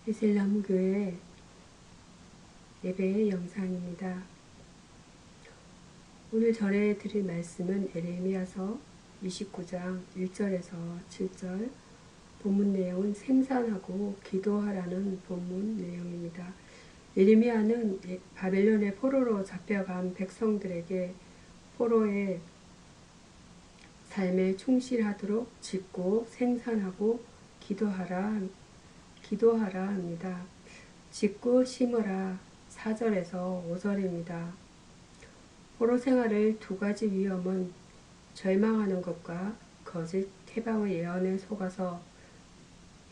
베셀나무교회 예배 영상입니다. 오늘 전해드릴 말씀은 에레미야서 29장 1절에서 7절, 본문 내용은 생산하고 기도하라는 본문 내용입니다. 에레미야는 바벨론의 포로로 잡혀간 백성들에게 포로의 삶에 충실하도록 짓고 생산하고 기도하라 합니다. 짓고 심으라 4절에서 5절입니다. 포로 생활의 두 가지 위험은 절망하는 것과 거짓 태방의 예언에 속아서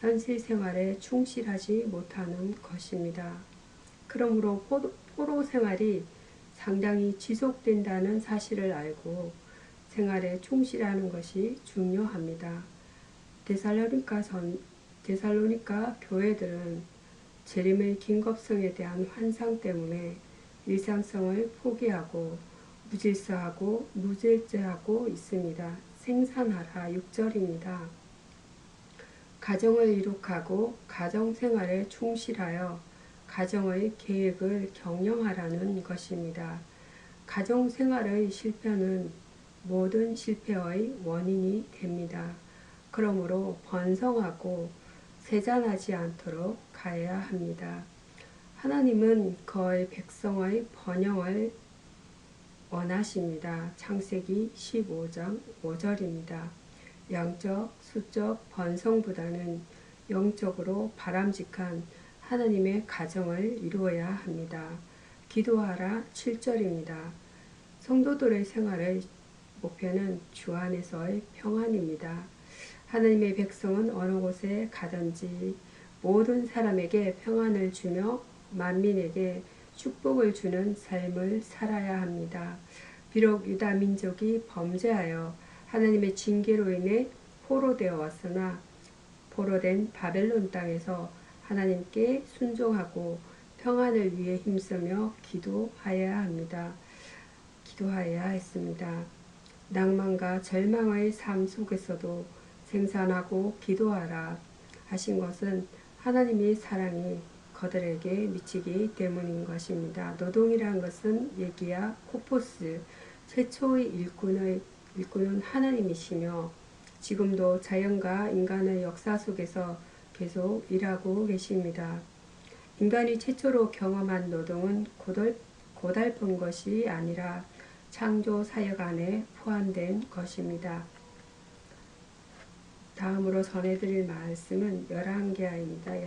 현실 생활에 충실하지 못하는 것입니다. 그러므로 포로 생활이 상당히 지속된다는 사실을 알고 생활에 충실하는 것이 중요합니다. 데살로니가 교회들은 재림의 긴급성에 대한 환상 때문에 일상성을 포기하고 무질서하고 무질서하고 있습니다. 생산하라 6절입니다. 가정을 이룩하고 가정생활에 충실하여 가정의 계획을 경영하라는 것입니다. 가정생활의 실패는 모든 실패의 원인이 됩니다. 그러므로 번성하고 세잔하지 않도록 가야 합니다. 하나님은 그의 백성의 번영을 원하십니다. 창세기 15장 5절입니다. 양적, 수적 번성보다는 영적으로 바람직한 하나님의 가정을 이루어야 합니다. 기도하라 7절입니다. 성도들의 생활의 목표는 주 안에서의 평안입니다. 하나님의 백성은 어느 곳에 가든지 모든 사람에게 평안을 주며 만민에게 축복을 주는 삶을 살아야 합니다. 비록 유다 민족이 범죄하여 하나님의 징계로 인해 포로되어 왔으나 포로된 바벨론 땅에서 하나님께 순종하고 평안을 위해 힘쓰며 기도하여야 했습니다. 낭만과 절망의 삶 속에서도 생산하고 기도하라 하신 것은 하나님의 사랑이 그들에게 미치기 때문인 것입니다. 노동이라는 것은 예기야 코포스 최초의 일꾼은 하나님이시며 지금도 자연과 인간의 역사 속에서 계속 일하고 계십니다. 인간이 최초로 경험한 노동은 고달픈 것이 아니라 창조 사역 안에 포함된 것입니다. 다음으로 전해드릴 말씀은 열왕기하입니다.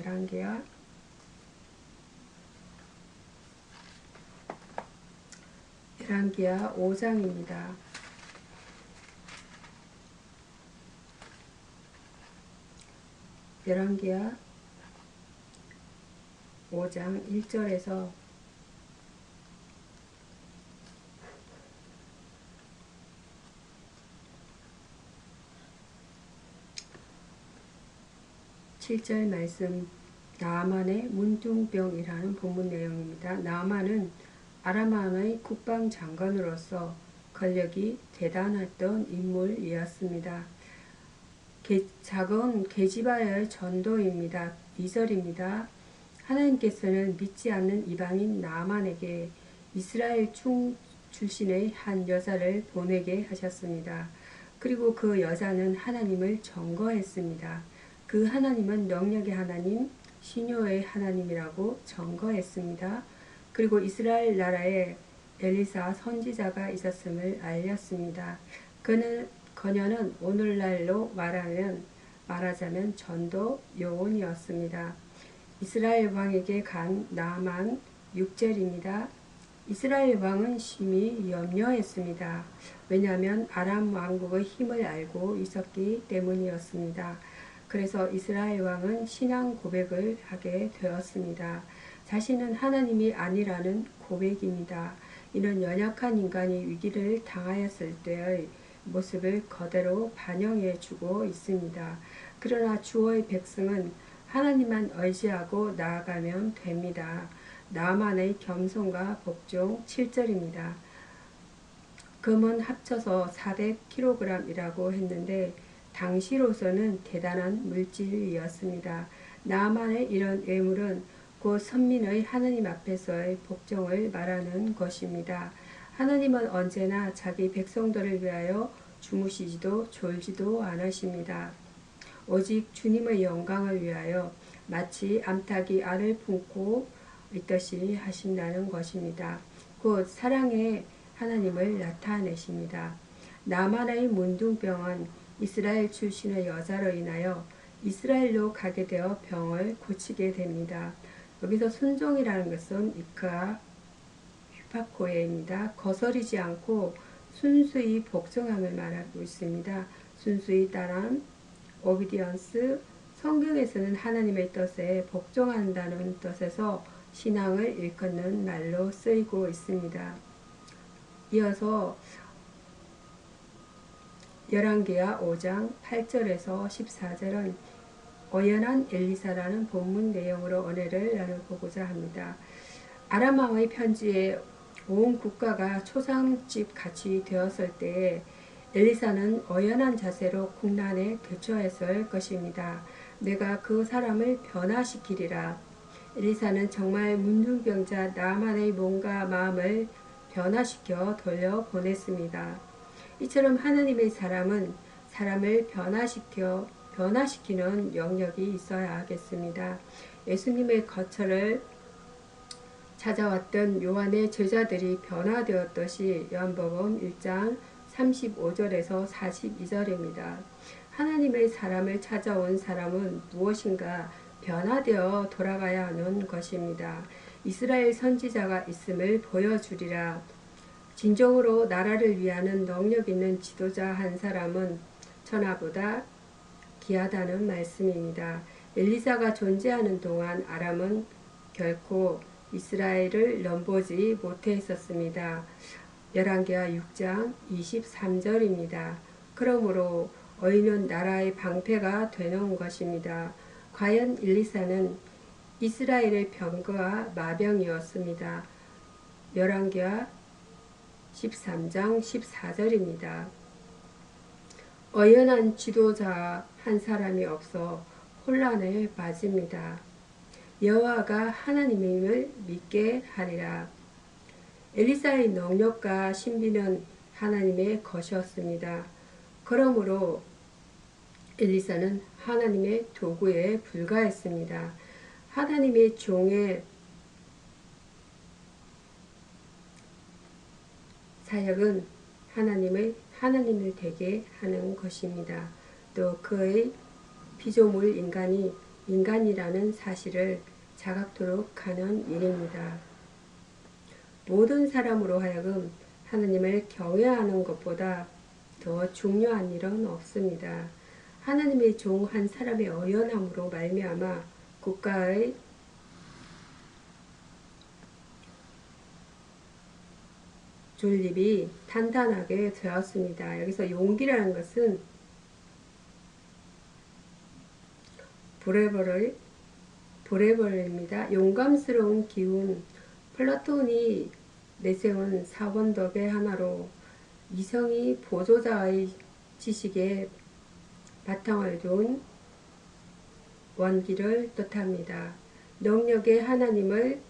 열왕기하 5장입니다. 열왕기하 5장 1절에서 7절 말씀, 나아만의 문둥병이라는 본문 내용입니다. 나아만은 아람 왕의 국방장관으로서 권력이 대단했던 인물이었습니다. 작은 게지바의 전도입니다. 2절입니다. 하나님께서는 믿지 않는 이방인 나아만에게 이스라엘 출신의 한 여자를 보내게 하셨습니다. 그리고 그 여자는 하나님을 증거했습니다. 그 하나님은 능력의 하나님, 신효의 하나님이라고 증거했습니다. 그리고 이스라엘 나라에 엘리사 선지자가 있었음을 알렸습니다. 그녀는 오늘날로 말하자면 전도 요원이었습니다. 이스라엘 왕에게 간 나만 6절입니다. 이스라엘 왕은 심히 염려했습니다. 왜냐하면 아람 왕국의 힘을 알고 있었기 때문이었습니다. 그래서 이스라엘 왕은 신앙 고백을 하게 되었습니다. 자신은 하나님이 아니라는 고백입니다. 이는 연약한 인간이 위기를 당하였을 때의 모습을 그대로 반영해 주고 있습니다. 그러나 주의 백성은 하나님만 의지하고 나아가면 됩니다. 나만의 겸손과 복종 7절입니다. 금은 합쳐서 400kg이라고 했는데 당시로서는 대단한 물질이었습니다. 나만의 이런 외물은 곧 선민의 하느님 앞에서의 복종을 말하는 것입니다. 하느님은 언제나 자기 백성들을 위하여 주무시지도 졸지도 않으십니다. 오직 주님의 영광을 위하여 마치 암탉이 알을 품고 있듯이 하신다는 것입니다. 곧 사랑의 하나님을 나타내십니다. 나만의 문둥병은 이스라엘 출신의 여자로 인하여 이스라엘로 가게 되어 병을 고치게 됩니다. 여기서 순종이라는 것은 이카 휘파코에입니다. 거스르지 않고 순수히 복종함을 말하고 있습니다. 순수히 따람, 오비디언스, 성경에서는 하나님의 뜻에 복종한다는 뜻에서 신앙을 일컫는 말로 쓰이고 있습니다. 이어서 열왕기하 5장 8절에서 14절은 어연한 엘리사라는 본문 내용으로 은혜를 나눠보고자 합니다. 아람 왕의 편지에 온 국가가 초상집 같이 되었을 때에 엘리사는 어연한 자세로 국난에 대처했을 것입니다. 내가 그 사람을 변화시키리라. 엘리사는 정말 문둥병자 나만의 몸과 마음을 변화시켜 돌려보냈습니다. 이처럼 하나님의 사람은 사람을 변화시키는 영역이 있어야 하겠습니다. 예수님의 거처를 찾아왔던 요한의 제자들이 변화되었듯이 요한복음 1장 35절에서 42절입니다. 하나님의 사람을 찾아온 사람은 무엇인가 변화되어 돌아가야 하는 것입니다. 이스라엘 선지자가 있음을 보여주리라. 진정으로 나라를 위하는 능력 있는 지도자 한 사람은 천하보다 귀하다는 말씀입니다. 엘리사가 존재하는 동안 아람은 결코 이스라엘을 넘보지 못했었습니다. 열왕기하 6장 23절입니다. 그러므로 어이는 나라의 방패가 되는 것입니다. 과연 엘리사는 이스라엘의 병거와 마병이었습니다. 열왕기하 13장 14절입니다. 어연한 지도자 한 사람이 없어 혼란에 빠집니다. 여호와가 하나님임을 믿게 하리라. 엘리사의 능력과 신비는 하나님의 것이었습니다. 그러므로 엘리사는 하나님의 도구에 불과했습니다. 하나님의 종의 사역은 하나님을 되게 하는 것입니다. 또 그의 피조물 인간이 인간이라는 사실을 자각토록 하는 일입니다. 모든 사람으로 하여금 하나님을 경외하는 것보다 더 중요한 일은 없습니다. 하나님의 종 한 사람의 어연함으로 말미암아 국가의 존립이 탄탄하게 되었습니다. 여기서 용기라는 것은 브레버입니다. 용감스러운 기운. 플라톤이 내세운 사원덕의 하나로 이성이 보조자의 지식에 바탕을 둔 원기를 뜻합니다. 능력의 하나님을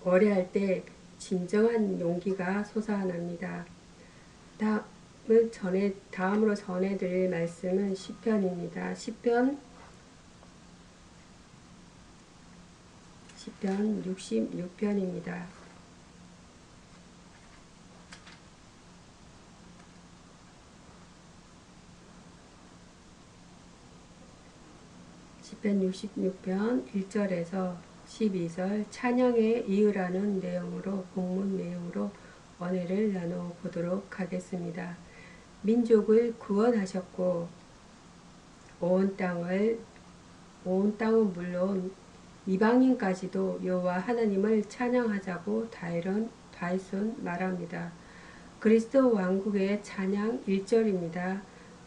거래할 때 진정한 용기가 솟아납니다. 다음으로 전해드릴 말씀은 시편입니다. 시편 66편입니다. 시편 66편 1절에서 12절 찬양에 이으라는 내용으로 본문 내용으로 은혜를 나눠보도록 하겠습니다. 민족을 구원하셨고 온 땅은 물론 이방인까지도 여호와 하나님을 찬양하자고 다윗은 말합니다. 그리스도 왕국의 찬양 1절입니다.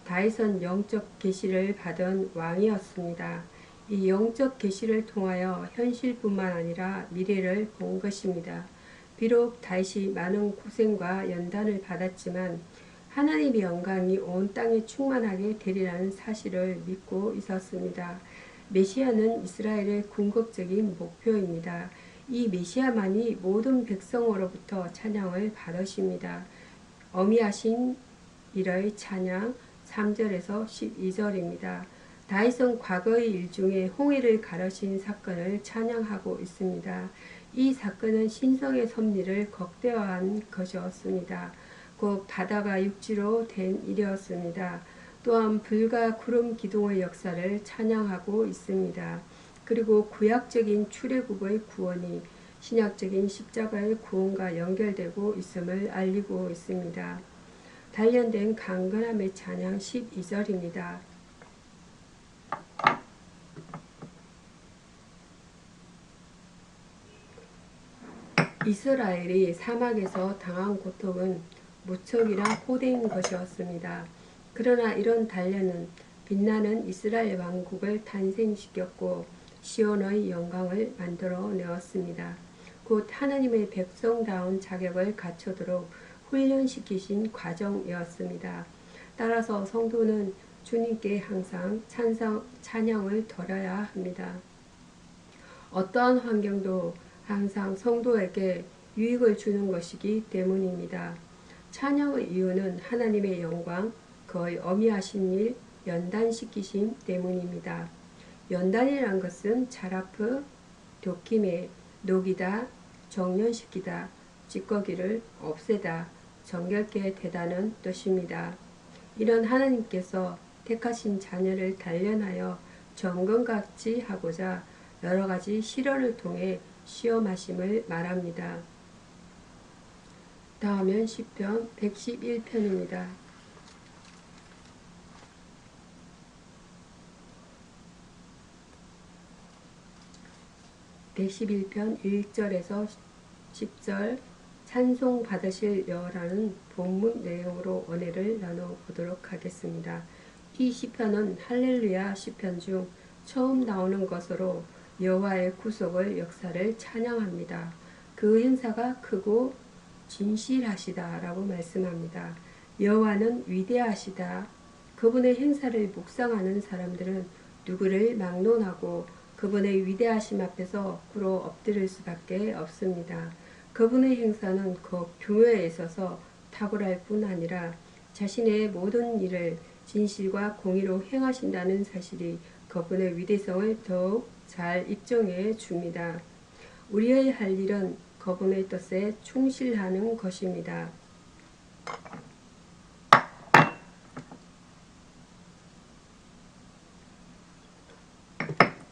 다윗은 영적 계시를 받은 왕이었습니다. 이 영적 계시를 통하여 현실뿐만 아니라 미래를 본 것입니다. 비록 다윗이 많은 고생과 연단을 받았지만 하나님의 영광이 온 땅에 충만하게 되리라는 사실을 믿고 있었습니다. 메시아는 이스라엘의 궁극적인 목표입니다. 이 메시아만이 모든 백성으로부터 찬양을 받으십니다. 어미하신 이의 찬양 3절에서 12절입니다. 다윗은 과거의 일 중에 홍해를 가르신 사건을 찬양하고 있습니다. 이 사건은 신성의 섭리를 극대화한 것이었습니다. 곧 바다가 육지로 된 일이었습니다. 또한 불과 구름 기둥의 역사를 찬양하고 있습니다. 그리고 구약적인 출애굽의 구원이 신약적인 십자가의 구원과 연결되고 있음을 알리고 있습니다. 단련된 강건함의 찬양 12절입니다. 이스라엘이 사막에서 당한 고통은 무척이나 호되인 것이었습니다. 그러나 이런 단련은 빛나는 이스라엘 왕국을 탄생시켰고 시온의 영광을 만들어내었습니다. 곧 하나님의 백성다운 자격을 갖추도록 훈련시키신 과정이었습니다. 따라서 성도는 주님께 항상 찬양을 드려야 합니다. 어떠한 환경도 항상 성도에게 유익을 주는 것이기 때문입니다. 찬양의 이유는 하나님의 영광, 그의 어미하신 일 연단시키심 때문입니다. 연단이란 것은 자라프, 도킴에, 녹이다, 정련시키다, 찌꺼기를 없애다, 정결케 되다는 뜻입니다. 이런 하나님께서 택하신 자녀를 단련하여 점검같이 하고자 여러 가지 시련을 통해 시험하심을 말합니다. 다음은 시편 111편입니다. (111편) 1절에서 10절 찬송 받으실 여호라는 본문 내용으로 은혜를 나눠보도록 하겠습니다. 이 시편은 할렐루야 시편 중 처음 나오는 것으로 여호와의 구속의 역사를 찬양합니다. 그 행사가 크고 진실하시다 라고 말씀합니다. 여호와는 위대하시다. 그분의 행사를 묵상하는 사람들은 누구를 막론하고 그분의 위대하심 앞에서 꿇어 엎드릴 수밖에 없습니다. 그분의 행사는 그 교회에 있어서 탁월할 뿐 아니라 자신의 모든 일을 진실과 공의로 행하신다는 사실이 그분의 위대성을 더욱 잘 입증해 줍니다. 우리의 할 일은 그분의 뜻에 충실하는 것입니다.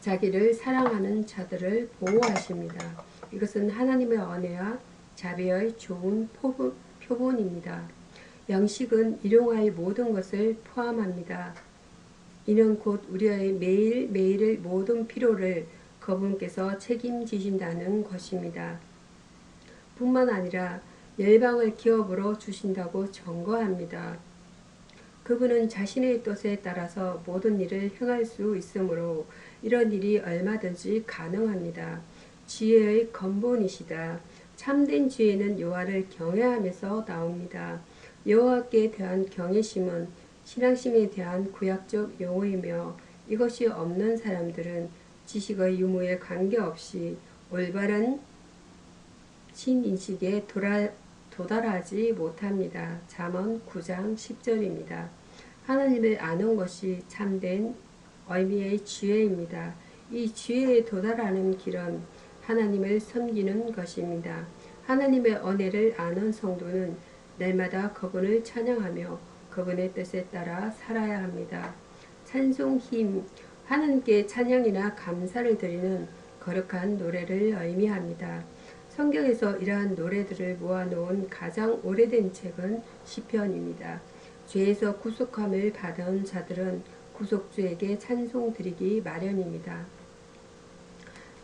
자기를 사랑하는 자들을 보호하십니다. 이것은 하나님의 은혜와 자비의 좋은 표본입니다. 양식은 일용할 모든 것을 포함합니다. 이는 곧 우리의 매일매일의 모든 필요를 그분께서 책임지신다는 것입니다. 뿐만 아니라 열방을 기업으로 주신다고 증거합니다. 그분은 자신의 뜻에 따라서 모든 일을 행할 수 있으므로 이런 일이 얼마든지 가능합니다. 지혜의 근본이시다. 참된 지혜는 여호와를 경외함에서 나옵니다. 여호와께 대한 경외심은 신앙심에 대한 구약적 용어이며 이것이 없는 사람들은 지식의 유무에 관계없이 올바른 신인식에 도달하지 못합니다. 잠언 9장 10절입니다. 하나님을 아는 것이 참된 의미의 지혜입니다. 이 지혜에 도달하는 길은 하나님을 섬기는 것입니다. 하나님의 은혜를 아는 성도는 날마다 그분을 찬양하며 그분의 뜻에 따라 살아야 합니다. 찬송 힘, 하나님께 찬양이나 감사를 드리는 거룩한 노래를 의미합니다. 성경에서 이러한 노래들을 모아놓은 가장 오래된 책은 시편입니다. 죄에서 구속함을 받은 자들은 구속주에게 찬송 드리기 마련입니다.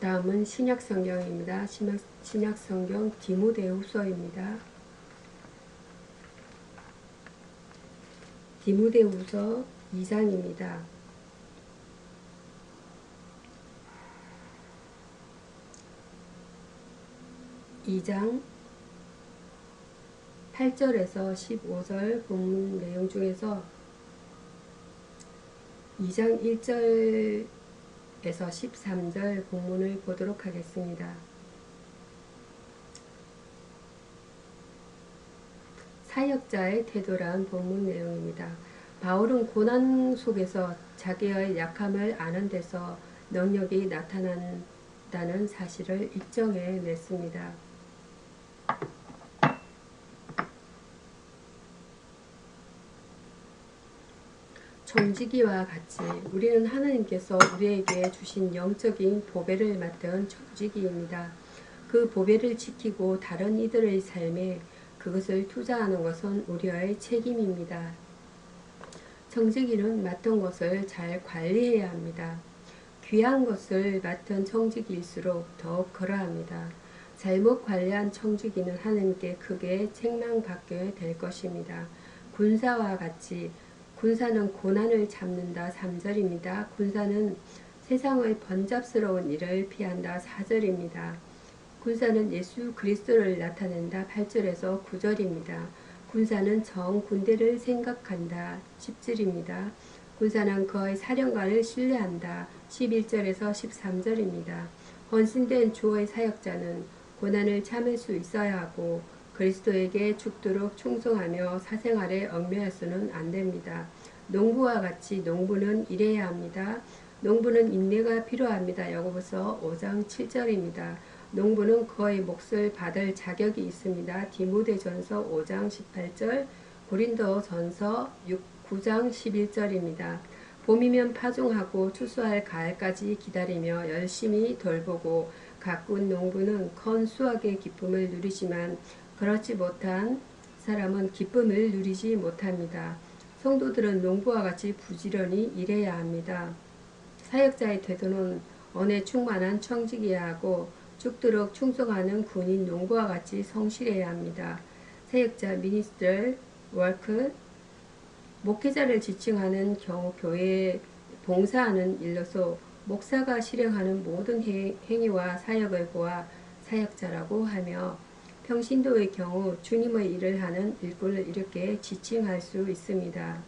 다음은 신약성경입니다. 신약성경 디모데후서입니다. 디모데후서 2장입니다. 2장 8절에서 15절 본문 내용 중에서 2장 1절에서 13절 본문을 보도록 하겠습니다. 사역자의 태도란 본문 내용입니다. 바울은 고난 속에서 자기의 약함을 아는 데서 능력이 나타난다는 사실을 입증해 냈습니다. 청지기와 같이 우리는 하나님께서 우리에게 주신 영적인 보배를 맡은 청지기입니다. 그 보배를 지키고 다른 이들의 삶에 그것을 투자하는 것은 우리의 책임입니다. 청지기는 맡은 것을 잘 관리해야 합니다. 귀한 것을 맡은 청지기일수록 더욱 그러합니다. 잘못 관리한 청지기는 하나님께 크게 책망받게 될 것입니다. 군사와 같이 군사는 고난을 참는다 3절입니다. 군사는 세상의 번잡스러운 일을 피한다 4절입니다. 군사는 예수 그리스도를 나타낸다 8절에서 9절입니다. 군사는 정 군대를 생각한다 10절입니다. 군사는 그의 사령관을 신뢰한다 11절에서 13절입니다. 헌신된 주의 사역자는 고난을 참을 수 있어야 하고 그리스도에게 죽도록 충성하며 사생활에 얽매일 수는 안 됩니다. 농부와 같이 농부는 일해야 합니다. 농부는 인내가 필요합니다. 야고보서 5장 7절입니다. 농부는 그의 몫을 받을 자격이 있습니다. 디모데전서 5장 18절, 고린도전서 9장 11절입니다. 봄이면 파종하고 추수할 가을까지 기다리며 열심히 돌보고 가꾼 농부는 큰 수확의 기쁨을 누리지만 그렇지 못한 사람은 기쁨을 누리지 못합니다. 성도들은 농부와 같이 부지런히 일해야 합니다. 사역자의 태도는 언에 충만한 청지기야 하고 죽도록 충성하는 군인 농부와 같이 성실해야 합니다. 사역자 미니스트럴 워크 목회자를 지칭하는 경우 교회에 봉사하는 일로서 목사가 실행하는 모든 행위와 사역을 보아 사역자라고 하며 평신도의 경우 주님의 일을 하는 일꾼을 이렇게 지칭할 수 있습니다.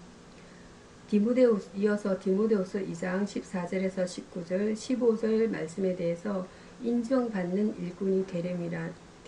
이어서 디모데후서 2장 14절에서 19절, 15절 말씀에 대해서 인정받는 일꾼이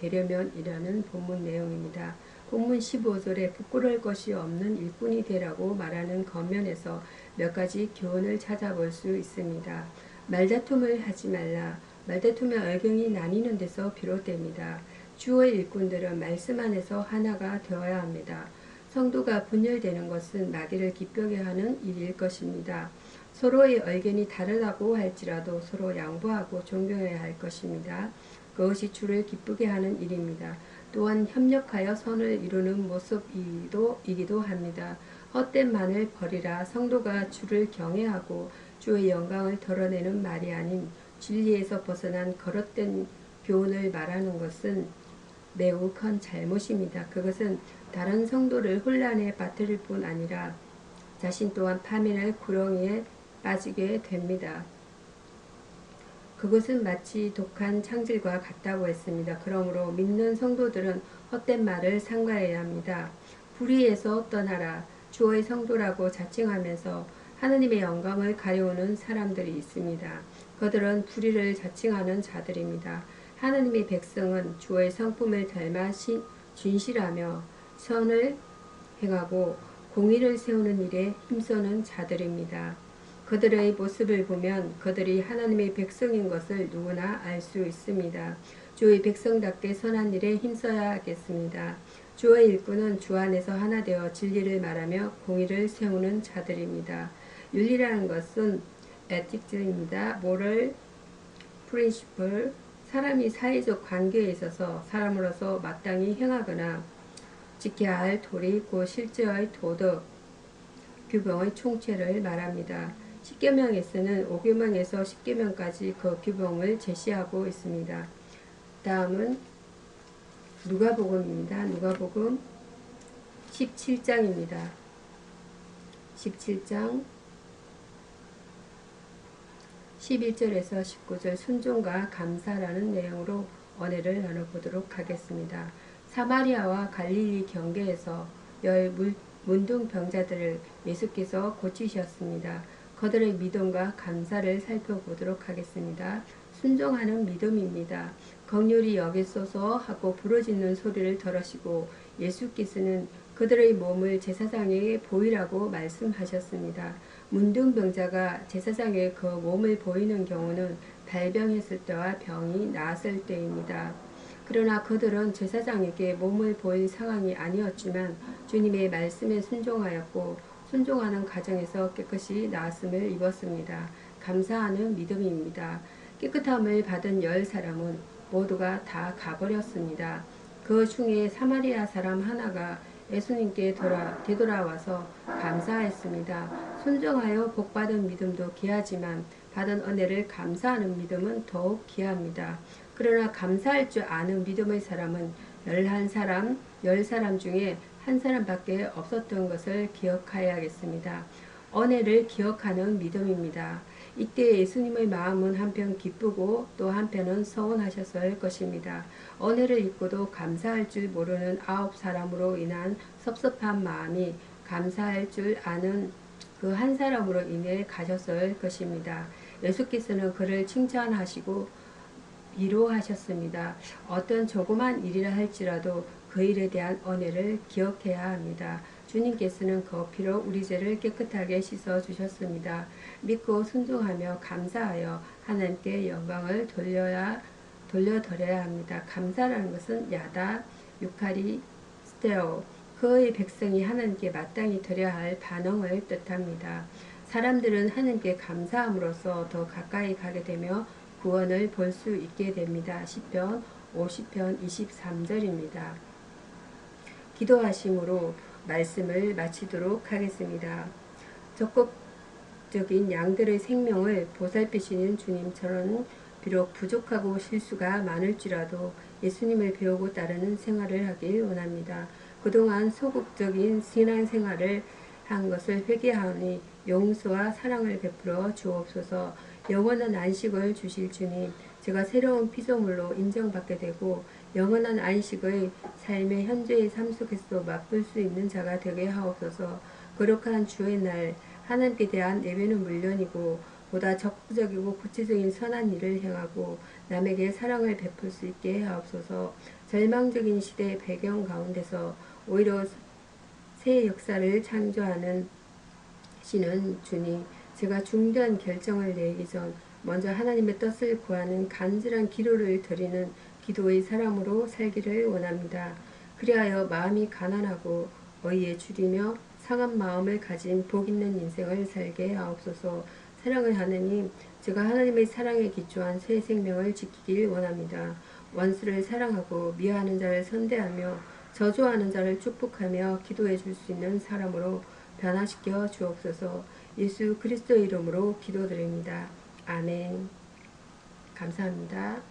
되려면이라는 본문 내용입니다. 본문 15절에 부끄러울 것이 없는 일꾼이 되라고 말하는 겉면에서 몇 가지 교훈을 찾아볼 수 있습니다. 말다툼을 하지 말라. 말다툼의 얼경이 나뉘는 데서 비롯됩니다. 주의 일꾼들은 말씀 안에서 하나가 되어야 합니다. 성도가 분열되는 것은 마귀를 기쁘게 하는 일일 것입니다. 서로의 의견이 다르다고 할지라도 서로 양보하고 존경해야 할 것입니다. 그것이 주를 기쁘게 하는 일입니다. 또한 협력하여 선을 이루는 모습이기도 합니다. 헛된 말을 버리라. 성도가 주를 경외하고 주의 영광을 드러내는 말이 아닌 진리에서 벗어난 거릇된 교훈을 말하는 것은 매우 큰 잘못입니다. 그것은 다른 성도를 혼란에 빠뜨릴 뿐 아니라 자신 또한 파멸의 구렁이에 빠지게 됩니다. 그것은 마치 독한 창질과 같다고 했습니다. 그러므로 믿는 성도들은 헛된 말을 삼가해야 합니다. 불의에서 떠나라. 주의 성도라고 자칭하면서 하느님의 영광을 가려우는 사람들이 있습니다. 그들은 불의를 자칭하는 자들입니다. 하느님의 백성은 주의 성품을 닮아 진실하며 선을 행하고 공의를 세우는 일에 힘쓰는 자들입니다. 그들의 모습을 보면 그들이 하나님의 백성인 것을 누구나 알 수 있습니다. 주의 백성답게 선한 일에 힘써야 하겠습니다. 주의 일꾼은 주 안에서 하나 되어 진리를 말하며 공의를 세우는 자들입니다. 윤리라는 것은 에틱즈입니다. 모럴 프린시플 사람이 사회적 관계에 있어서 사람으로서 마땅히 행하거나 지켜야 할 도리, 곧 실제의 도덕, 규범의 총체를 말합니다. 십계명에서는 5계명에서 10계명까지 그 규범을 제시하고 있습니다. 다음은 누가복음입니다. 누가복음 17장입니다. 17장 11절에서 19절 순종과 감사라는 내용으로 언해를 나눠보도록 하겠습니다. 사마리아와 갈릴리 경계에서 문둥병자들을 예수께서 고치셨습니다. 그들의 믿음과 감사를 살펴보도록 하겠습니다. 순종하는 믿음입니다. 긍휼히 여기소서 하고 부르짖는 소리를 들으시고 예수께서는 그들의 몸을 제사장에게 보이라고 말씀하셨습니다. 문둥병자가 제사장에게 그 몸을 보이는 경우는 발병했을 때와 병이 나았을 때입니다. 그러나 그들은 제사장에게 몸을 보일 상황이 아니었지만 주님의 말씀에 순종하였고 순종하는 과정에서 깨끗이 나았음을 입었습니다. 감사하는 믿음입니다. 깨끗함을 받은 10사람은 모두가 다 가버렸습니다. 그 중에 사마리아 사람 하나가 예수님께 되돌아와서 감사했습니다. 순종하여 복받은 믿음도 귀하지만 받은 은혜를 감사하는 믿음은 더욱 귀합니다. 그러나 감사할 줄 아는 믿음의 사람은 11사람, 10사람 중에 한 사람밖에 없었던 것을 기억하여야겠습니다. 은혜를 기억하는 믿음입니다. 이때 예수님의 마음은 한편 기쁘고 또 한편은 서운하셨을 것입니다. 은혜를 입고도 감사할 줄 모르는 9사람으로 인한 섭섭한 마음이 감사할 줄 아는 그 한 사람으로 인해 가졌을 것입니다. 예수께서는 그를 칭찬하시고 위로하셨습니다. 어떤 조그만 일이라 할지라도 그 일에 대한 은혜를 기억해야 합니다. 주님께서는 그 피로 우리 죄를 깨끗하게 씻어 주셨습니다. 믿고 순종하며 감사하여 하나님께 영광을 돌려드려야 합니다. 감사라는 것은 야다, 유카리, 스테오, 그의 백성이 하나님께 마땅히 드려야 할 반응을 뜻합니다. 사람들은 하나님께 감사함으로써 더 가까이 가게 되며 구원을 볼 수 있게 됩니다. 시편 50편 23절입니다. 기도하심으로 말씀을 마치도록 하겠습니다. 적극적인 양들의 생명을 보살피시는 주님처럼 비록 부족하고 실수가 많을지라도 예수님을 배우고 따르는 생활을 하길 원합니다. 그동안 소극적인 신앙생활을 한 것을 회개하오니 용서와 사랑을 베풀어 주옵소서. 영원한 안식을 주실 주님, 제가 새로운 피조물로 인정받게 되고 영원한 안식의 삶의 현재의 삶 속에서 맛볼 수 있는 자가 되게 하옵소서. 거룩한 주의 날 하나님께 대한 예배는 물론이고 보다 적극적이고 구체적인 선한 일을 행하고 남에게 사랑을 베풀 수 있게 하옵소서. 절망적인 시대의 배경 가운데서 오히려 새 역사를 창조하는 시는 주님, 제가 중대한 결정을 내기 전 먼저 하나님의 뜻을 구하는 간절한 기도를 드리는 기도의 사람으로 살기를 원합니다. 그리하여 마음이 가난하고 의에 줄이며 상한 마음을 가진 복 있는 인생을 살게 하옵소서. 사랑의 하나님, 제가 하나님의 사랑에 기초한 새 생명을 지키길 원합니다. 원수를 사랑하고 미워하는 자를 선대하며 저주하는 자를 축복하며 기도해 줄 수 있는 사람으로 변화시켜 주옵소서. 예수 그리스도의 이름으로 기도드립니다. 아멘. 감사합니다.